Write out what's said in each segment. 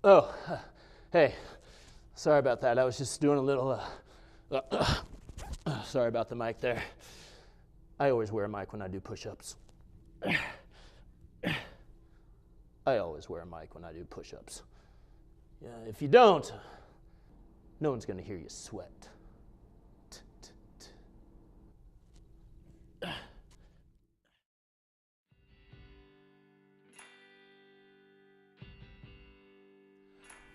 Oh, hey, sorry about that. I was just doing a little, sorry about the mic there. I always wear a mic when I do push-ups. I always wear a mic when I do push-ups. Yeah, if you don't, no one's gonna hear you sweat.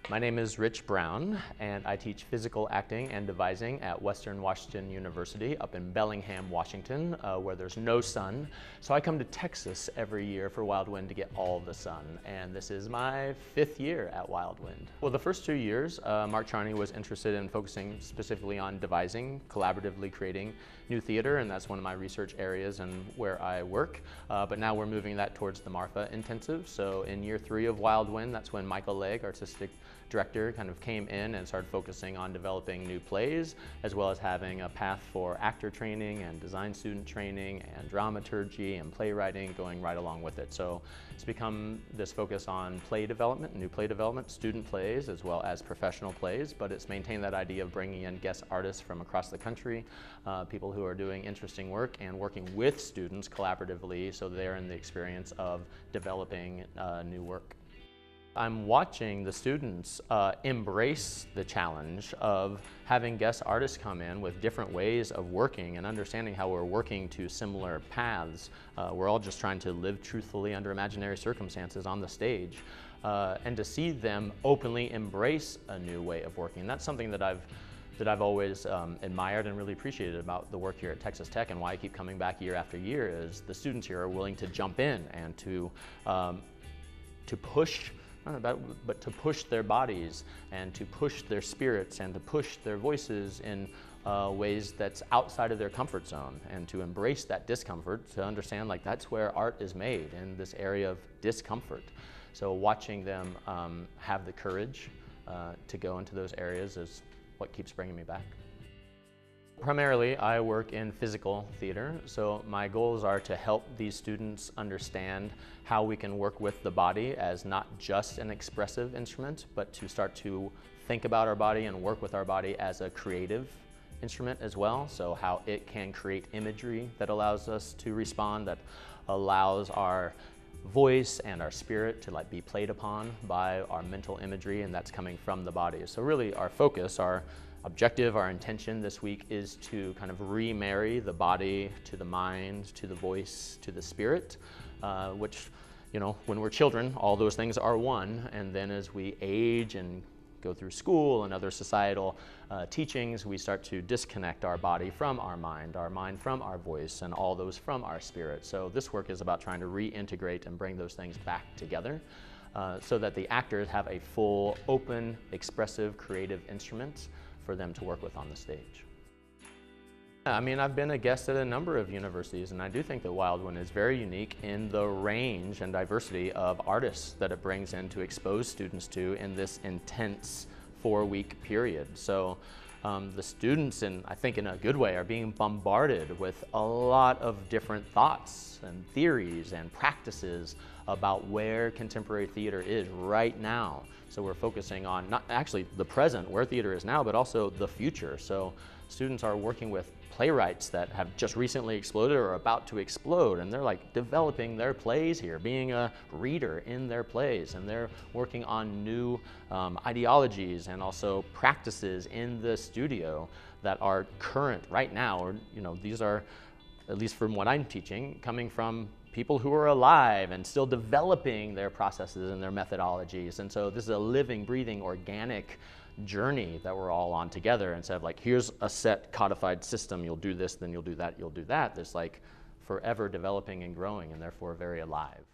My name is Rich Brown, and I teach physical acting and devising at Western Washington University up in Bellingham, Washington, where there's no sun. So I come to Texas every year for WildWind to get all the sun, and this is my 5th year at WildWind. Well, the first 2 years, Mark Charney was interested in focusing specifically on devising, collaboratively creating new theater, and that's one of my research areas and where I work. But now we're moving that towards the Marfa Intensive. So in year 3 of WildWind, that's when Michael Legg, artistic director, kind of came in and started focusing on developing new plays, as well as having a path for actor training and design student training and dramaturgy and playwriting going right along with it. So it's become this focus on play development, new play development, student plays, as well as professional plays, but it's maintained that idea of bringing in guest artists from across the country, people who are doing interesting work and working with students collaboratively so they're in the experience of developing new work. I'm watching the students embrace the challenge of having guest artists come in with different ways of working and understanding how we're working to similar paths. We're all just trying to live truthfully under imaginary circumstances on the stage. And to see them openly embrace a new way of working. That's something that I've always admired and really appreciated about the work here at Texas Tech, and why I keep coming back year after year is the students here are willing to jump in and to push, but to push their bodies and to push their spirits and to push their voices in ways that's outside of their comfort zone, and to embrace that discomfort, to understand like that's where art is made, in this area of discomfort. So watching them have the courage to go into those areas is what keeps bringing me back. Primarily, I work in physical theater, so my goals are to help these students understand how we can work with the body as not just an expressive instrument, but to start to think about our body and work with our body as a creative instrument as well. So how it can create imagery that allows us to respond, that allows our voice and our spirit to be played upon by our mental imagery, and that's coming from the body. So really our focus, our objective, our intention this week is to kind of remarry the body to the mind, to the voice, to the spirit, which, you know, when we're children, all those things are one, and then as we age and go through school and other societal teachings, we start to disconnect our body from our mind from our voice, and all those from our spirit. So this work is about trying to reintegrate and bring those things back together so that the actors have a full, open, expressive, creative instrument for them to work with on the stage. I mean, I've been a guest at a number of universities, and I do think that WildWind is very unique in the range and diversity of artists that it brings in to expose students to in this intense 4-week period. So the students, I think in a good way, are being bombarded with a lot of different thoughts and theories and practices about where contemporary theater is right now. So we're focusing on not actually the present, where theater is now, but also the future. So students are working with playwrights that have just recently exploded or are about to explode, and they're like developing their plays here, being a reader in their plays, and they're working on new ideologies and also practices in the studio that are current right now. Or, you know, these are, at least from what I'm teaching, coming from people who are alive and still developing their processes and their methodologies. And so this is a living, breathing, organic journey that we're all on together, instead of like, here's a set codified system, you'll do this, then you'll do that, you'll do that. There's like forever developing and growing, and therefore very alive.